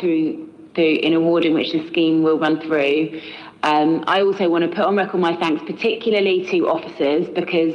through in a ward in which the scheme will run through, I also want to put on record my thanks particularly to officers, because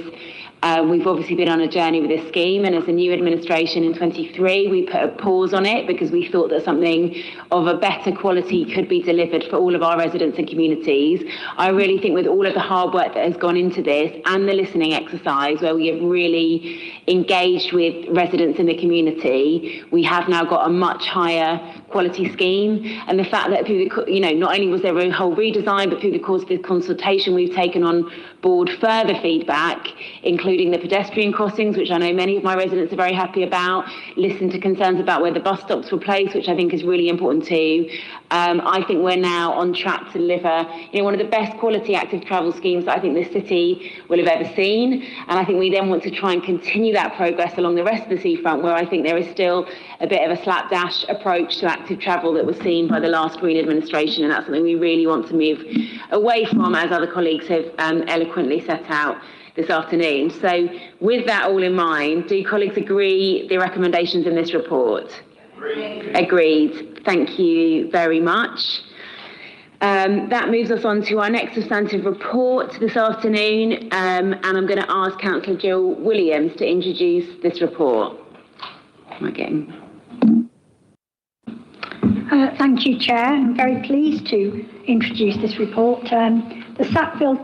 we've obviously been on a journey with this scheme, and as a new administration in 23, we put a pause on it because we thought that something of a better quality could be delivered for all of our residents and communities. I really think with all of the hard work that has gone into this and the listening exercise, where we have really engaged with residents in the community, we have now got a much higher quality scheme. And the fact that through the, not only was there a whole redesign, but through the course of this consultation, we've taken on board further feedback, including the pedestrian crossings, which I know many of my residents are very happy about, listened to concerns about where the bus stops were placed, which I think is really important too. I think we're now on track to deliver, one of the best quality active travel schemes that I think this city will have ever seen. And I think we then want to try and continue that progress along the rest of the seafront, where I think there is still a bit of a slapdash approach to active travel that was seen by the last Green administration, and that's something we really want to move away from, as other colleagues have eloquently set out this afternoon. So with that all in mind, do colleagues agree the recommendations in this report? Agreed. Thank you very much. That moves us on to our next substantive report this afternoon, and I'm going to ask Councillor Jill Williams to introduce this report. Thank you, Chair. I'm very pleased to introduce this report. The Sackville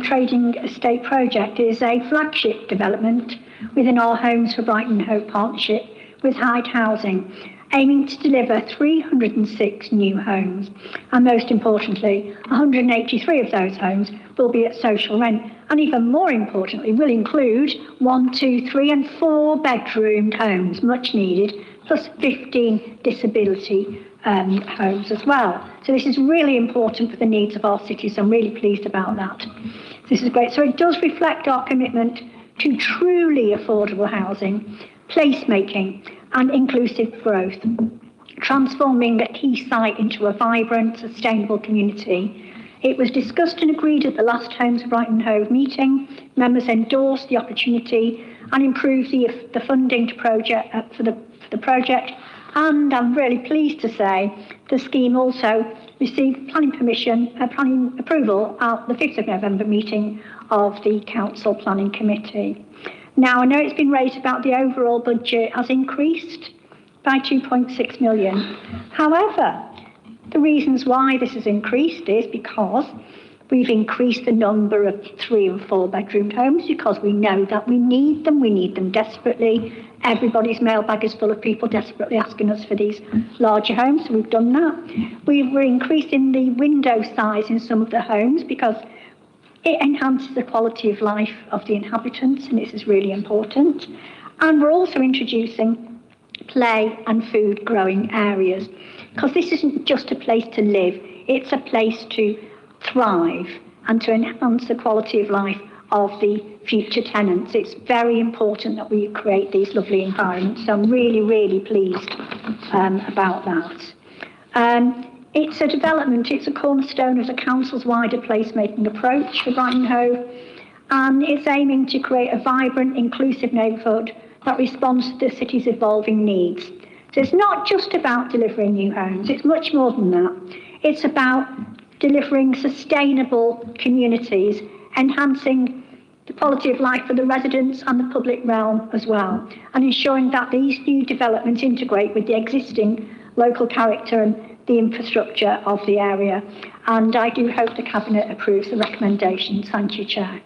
Trading Estate project is a flagship development within our Homes for Brighton Hove partnership with Hyde Housing, aiming to deliver 306 new homes. And most importantly, 183 of those homes will be at social rent. And even more importantly, will include 1, 2, 3 and 4 bedroomed homes, much needed, plus 15 disability homes as well. So this is really important for the needs of our city, so I'm really pleased about that. This is great. So it does reflect our commitment to truly affordable housing, placemaking and inclusive growth, transforming a key site into a vibrant, sustainable community. It was discussed and agreed at the last Homes for Brighton Hove meeting. Members endorsed the opportunity and improved the funding to for the project. And I'm really pleased to say the scheme also received planning approval at the 5th of November meeting of the Council Planning Committee. Now, I know it's been raised about the overall budget has increased by 2.6 million. However, the reasons why this has increased is because we've increased the number of 3 and 4 bedroomed homes, because we know that we need them desperately. Everybody's mailbag is full of people desperately asking us for these larger homes, so we've done that. We're increasing the window size in some of the homes because it enhances the quality of life of the inhabitants, and this is really important. And we're also introducing play and food growing areas, because this isn't just a place to live, it's a place to thrive and to enhance the quality of life of the future tenants. It's very important that we create these lovely environments, so I'm really, really pleased about that. It's a development, it's a cornerstone of the Council's wider placemaking approach for Brighton Hove, and it's aiming to create a vibrant, inclusive neighbourhood that responds to the city's evolving needs. So it's not just about delivering new homes, it's much more than that. It's about delivering sustainable communities, enhancing the quality of life for the residents and the public realm as well, and ensuring that these new developments integrate with the existing local character and the infrastructure of the area. And I do hope the Cabinet approves the recommendations. Thank you, Chair.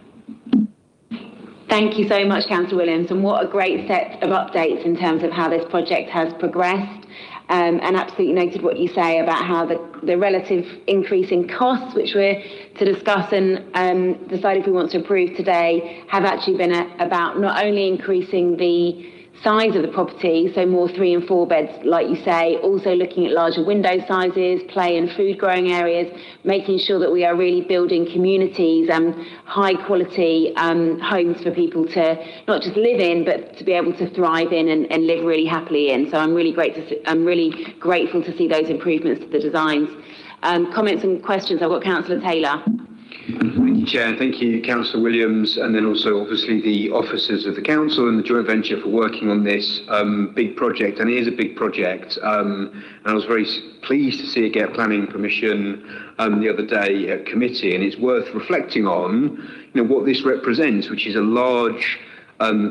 Thank you so much, Councillor Williams, and what a great set of updates in terms of how this project has progressed. And absolutely noted what you say about how the relative increase in costs, which we're to discuss and decide if we want to approve today, have actually been about not only increasing the size of the property, so more 3 and 4 beds, like you say, also looking at larger window sizes, play and food growing areas, making sure that we are really building communities and high quality homes for people to not just live in, but to be able to thrive in and live really happily in. So I'm really grateful to see those improvements to the designs. Comments and questions. I've got Councillor Taylor. Thank you, Chair, and thank you, Councillor Williams, and then also obviously the officers of the council and the joint venture for working on this big project. And it is a big project, and I was very pleased to see it get planning permission the other day at committee. And it's worth reflecting on, what this represents, which is a large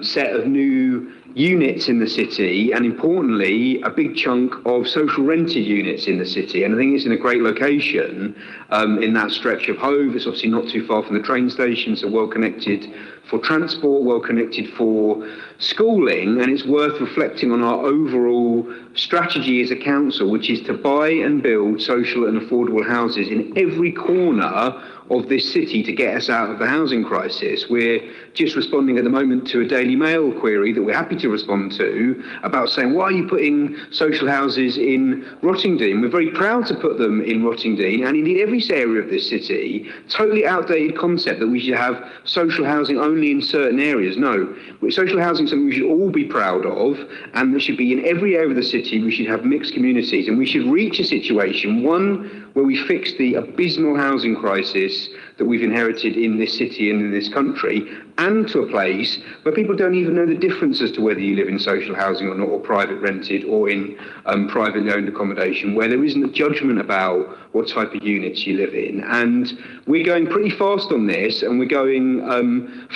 set of new units in the city, and importantly, a big chunk of social rented units in the city. And I think it's in a great location in that stretch of Hove. It's obviously not too far from the train station, so well connected for transport, well connected for schooling. And it's worth reflecting on our overall strategy as a council, which is to buy and build social and affordable houses in every corner of this city to get us out of the housing crisis. We're just responding at the moment to a Daily Mail query that we're happy to respond to about saying, why are you putting social houses in Rottingdean? We're very proud to put them in Rottingdean and indeed every area of this city. Totally outdated concept that we should have social housing only in certain areas. No, social housing is something we should all be proud of, and it should be in every area of the city. We should have mixed communities, and we should reach a situation, one, where we fix the abysmal housing crisis that we've inherited in this city and in this country, and to a place where people don't even know the difference as to whether you live in social housing or not, or private rented, or in privately owned accommodation, where there isn't a judgment about what type of units you live in. And we're going pretty fast on this, and we're going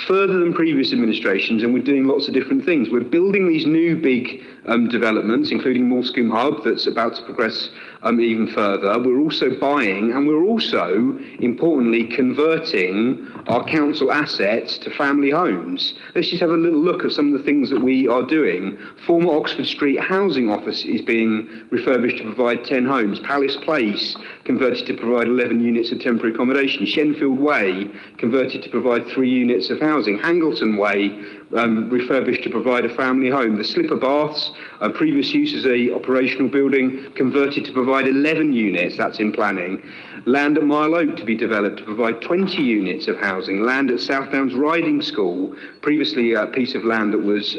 further than previous administrations, and we're doing lots of different things. We're building these new big developments, including Moulscombe Hub, that's about to progress even further. We're also buying, and we're also, importantly, converting our council assets to family homes. Let's just have a little look at some of the things that we are doing. Former Oxford Street housing office is being refurbished to provide 10 homes. Palace Place converted to provide 11 units of temporary accommodation. Shenfield Way converted to provide 3 units of housing. Hangleton Way refurbished to provide a family home. The Slipper Baths, previous use as a operational building, converted to provide 11 units. That's in planning. Land at Mile Oak to be developed to provide 20 units of housing. Land at South Downs Riding School, previously a piece of land that was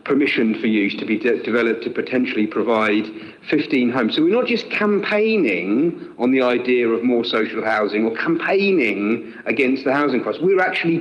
permissioned for use, to be developed to potentially provide 15 homes. So we're not just campaigning on the idea of more social housing or campaigning against the housing crisis. We're actually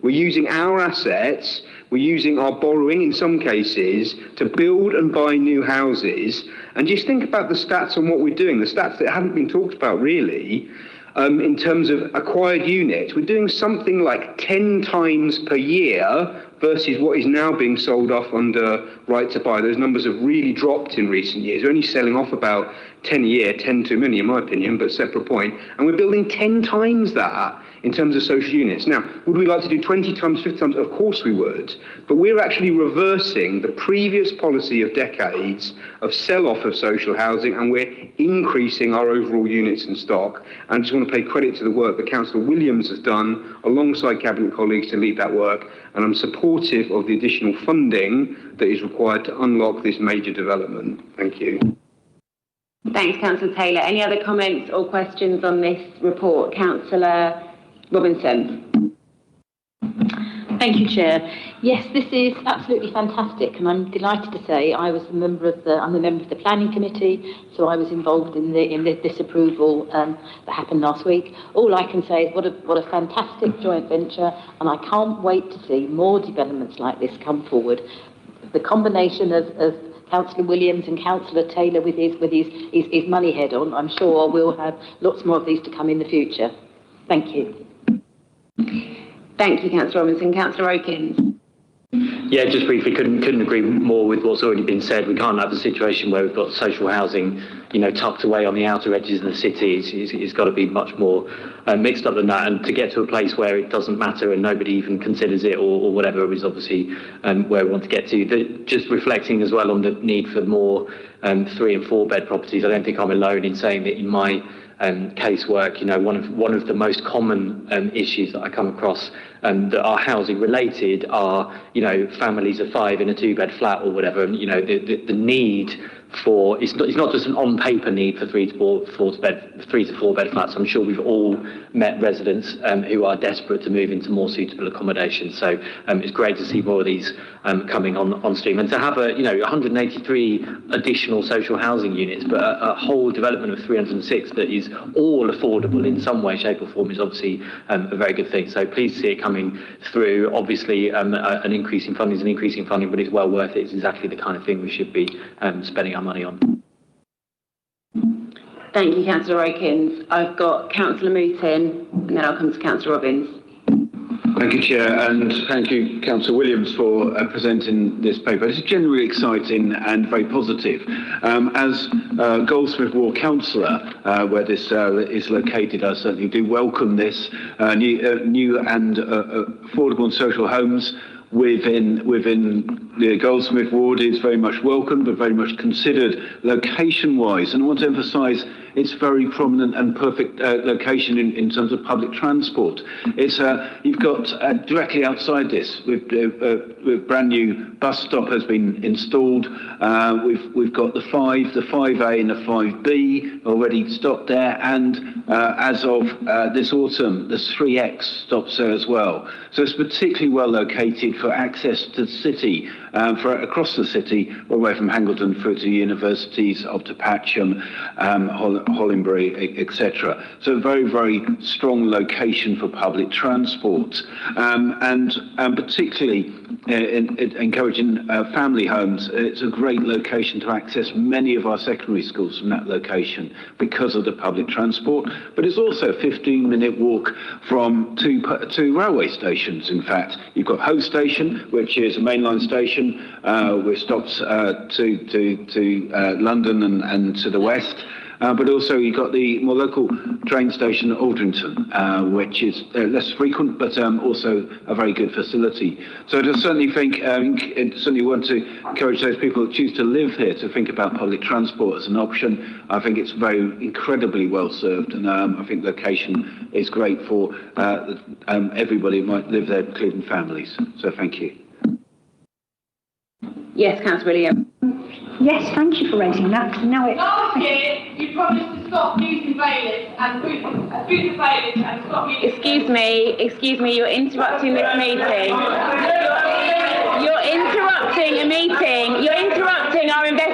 we're using our assets, we're using our borrowing in some cases to build and buy new houses. And just think about the stats on what we're doing, the stats that haven't been talked about really. In terms of acquired units, we're doing something like 10 times per year versus what is now being sold off under right to buy. Those numbers have really dropped in recent years. We're only selling off about 10 a year, 10 too many in my opinion, but separate point. And we're building 10 times that in terms of social units. Now, would we like to do 20 times, 50 times? Of course we would. But we're actually reversing the previous policy of decades of sell-off of social housing, and we're increasing our overall units in stock. And I just want to pay credit to the work that Councillor Williams has done alongside Cabinet colleagues to lead that work. And I'm supportive of the additional funding that is required to unlock this major development. Thank you. Thanks, Councillor Taylor. Any other comments or questions on this report? Councillor Robinson. Thank you, Chair. Yes, this is absolutely fantastic, and I'm delighted to say I'm a member of the Planning Committee, so I was involved in this approval that happened last week. All I can say is what a fantastic joint venture, and I can't wait to see more developments like this come forward. The combination of Councillor Williams and Councillor Taylor with his money head on, I'm sure we'll have lots more of these to come in the future. Thank you. Thank you, Councillor Robinson. Councillor Okins. Yeah, just briefly, couldn't agree more with what's already been said. We can't have a situation where we've got social housing, tucked away on the outer edges of the city. It's got to be much more mixed up than that. And to get to a place where it doesn't matter and nobody even considers it or whatever is obviously where we want to get to. Just reflecting as well on the need for more 3 and 4 bed properties. I don't think I'm alone in saying that in my casework, one of the most common issues that I come across that are housing related are, families of 5 in a 2-bed flat or whatever, and the need for it's not just an on paper need for 3 to 4 bed flats. I'm sure we've all met residents who are desperate to move into more suitable accommodation. So it's great to see more of these coming on stream, and to have 183 additional social housing units, but a whole development of 306 that is all affordable in some way, shape or form is obviously a very good thing. So pleased to see it coming through. Obviously an increase in funding is an increase in funding, but it's well worth it. It's exactly the kind of thing we should be spending our money on. Thank you, Councillor Akins. I've got Councillor Mootin, and then I'll come to Councillor Robbins. Thank you, Chair, and thank you, Councillor Williams, for presenting this paper. It's genuinely exciting and very positive. As Goldsmith Ward Councillor, where this is located, I certainly do welcome this new and affordable and social homes within the Goldsmith Ward is very much welcome, but very much considered location-wise. And I want to emphasise its very prominent and perfect location in terms of public transport. It's you've got directly outside this, with brand new bus stop has been installed. We've got the 5A and the 5B already stopped there, and as of this autumn, the 3X stops there as well. So it's particularly well located for access to the city, for across the city, all the way from Hangleton through to universities, up to Patcham, Hollinbury, etc. So a very, very strong location for public transport, and particularly encouraging family homes. It's a great location to access many of our secondary schools from that location because of the public transport, but it's also a 15-minute walk from two railway stations. In fact, you've got Hove Station, which is a mainline station with stops to London and to the west. But also you've got the more local train station at Aldrington, which is less frequent, but also a very good facility. So I just certainly think, certainly want to encourage those people that choose to live here to think about public transport as an option. I think it's very incredibly well served, and I think location is great for everybody who might live there, including families. So thank you. Yes, Councillor Williams. Yes, thank you for raising that. Now last year, you promised to stop using bailiffs and boot the bailiffs and stop using... Excuse me, you're interrupting this meeting. You're interrupting a meeting. You're interrupting our investigation.